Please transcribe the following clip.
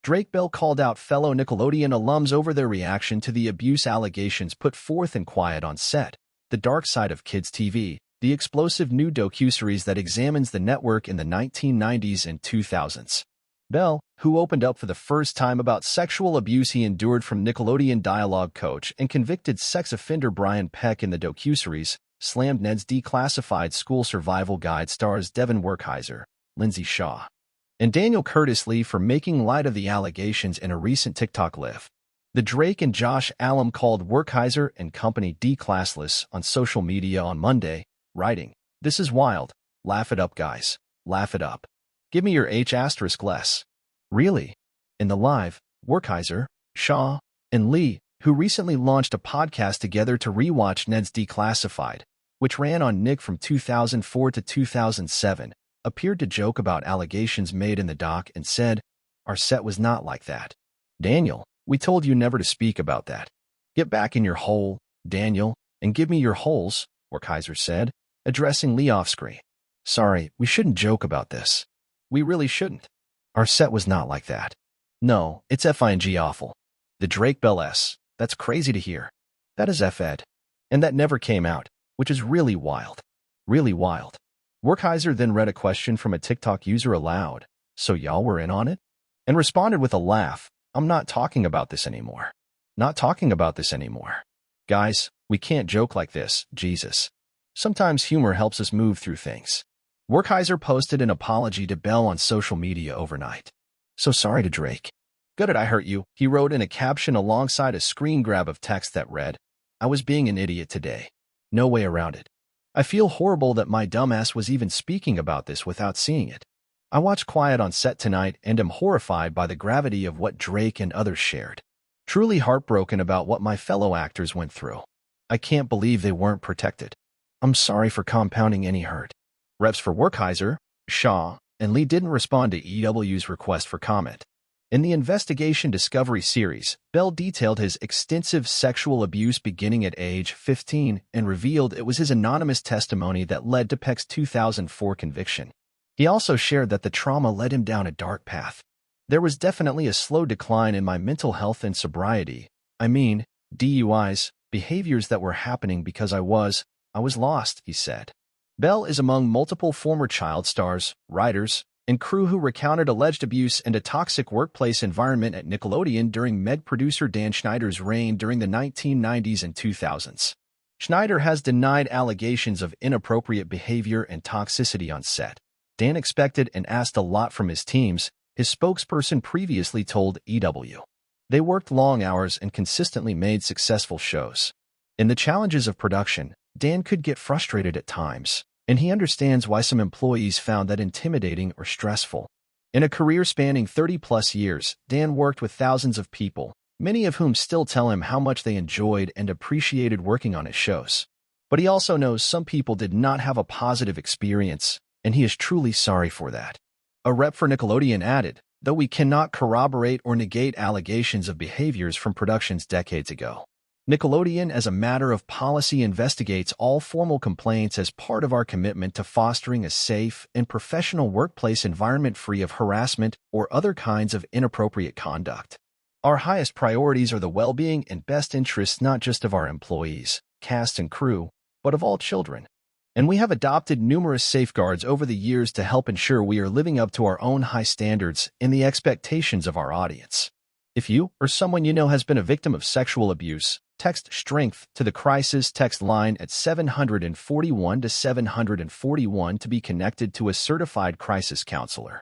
Drake Bell called out fellow Nickelodeon alums over their reaction to the abuse allegations put forth in Quiet on Set, The Dark Side of Kids TV, the explosive new docuseries that examines the network in the 1990s and 2000s. Bell, who opened up for the first time about sexual abuse he endured from Nickelodeon dialogue coach and convicted sex offender Brian Peck in the docuseries, slammed Ned's Declassified School Survival Guide stars Devin Werkheiser, Lindsay Shaw, and Daniel Curtis Lee for making light of the allegations in a recent TikTok live. The Drake and Josh alum called Werkheiser and company declassless on social media on Monday, writing, "This is wild. Laugh it up, guys. Laugh it up. Give me your H**less. Really?" In the live, Werkheiser, Shaw, and Lee, who recently launched a podcast together to rewatch Ned's Declassified, which ran on Nick from 2004 to 2007, appeared to joke about allegations made in the doc and said, "Our set was not like that. Daniel, we told you never to speak about that. Get back in your hole, Daniel, and give me your holes," Werkheiser said, addressing Lee off-screen. "Sorry, we shouldn't joke about this. We really shouldn't. Our set was not like that. No, it's FING awful. The Drake Bell S. That's crazy to hear. That is F-ed. And that never came out, which is really wild. Really wild." Werkheiser then read a question from a TikTok user aloud, "So y'all were in on it?" And responded with a laugh, "I'm not talking about this anymore. Not talking about this anymore. Guys, we can't joke like this, Jesus. Sometimes humor helps us move through things." Werkheiser posted an apology to Bell on social media overnight. "So sorry to Drake. Gutted I hurt you," he wrote in a caption alongside a screen grab of text that read, "I was being an idiot today. No way around it. I feel horrible that my dumbass was even speaking about this without seeing it. I watched Quiet on Set tonight and am horrified by the gravity of what Drake and others shared. Truly heartbroken about what my fellow actors went through. I can't believe they weren't protected. I'm sorry for compounding any hurt." Reps for Werkheiser, Shaw, and Lee didn't respond to EW's request for comment. In the Investigation Discovery series, Bell detailed his extensive sexual abuse beginning at age 15 and revealed it was his anonymous testimony that led to Peck's 2004 conviction. He also shared that the trauma led him down a dark path. "There was definitely a slow decline in my mental health and sobriety. I mean, DUIs, behaviors that were happening because I was lost," he said. Bell is among multiple former child stars, writers, and crew who recounted alleged abuse and a toxic workplace environment at Nickelodeon during Meg producer Dan Schneider's reign during the 1990s and 2000s. Schneider has denied allegations of inappropriate behavior and toxicity on set. Dan expected and asked a lot from his teams, his spokesperson previously told EW. They worked long hours and consistently made successful shows. In the challenges of production, Dan could get frustrated at times, and he understands why some employees found that intimidating or stressful. In a career spanning 30-plus years, Dan worked with thousands of people, many of whom still tell him how much they enjoyed and appreciated working on his shows. But he also knows some people did not have a positive experience, and he is truly sorry for that. A rep for Nickelodeon added, "Though we cannot corroborate or negate allegations of behaviors from productions decades ago, Nickelodeon, as a matter of policy, investigates all formal complaints as part of our commitment to fostering a safe and professional workplace environment free of harassment or other kinds of inappropriate conduct. Our highest priorities are the well-being and best interests not just of our employees, cast and crew, but of all children. And we have adopted numerous safeguards over the years to help ensure we are living up to our own high standards and the expectations of our audience. If you or someone you know has been a victim of sexual abuse, text STRENGTH to the crisis text line at 741 to 741 to be connected to a certified crisis counselor.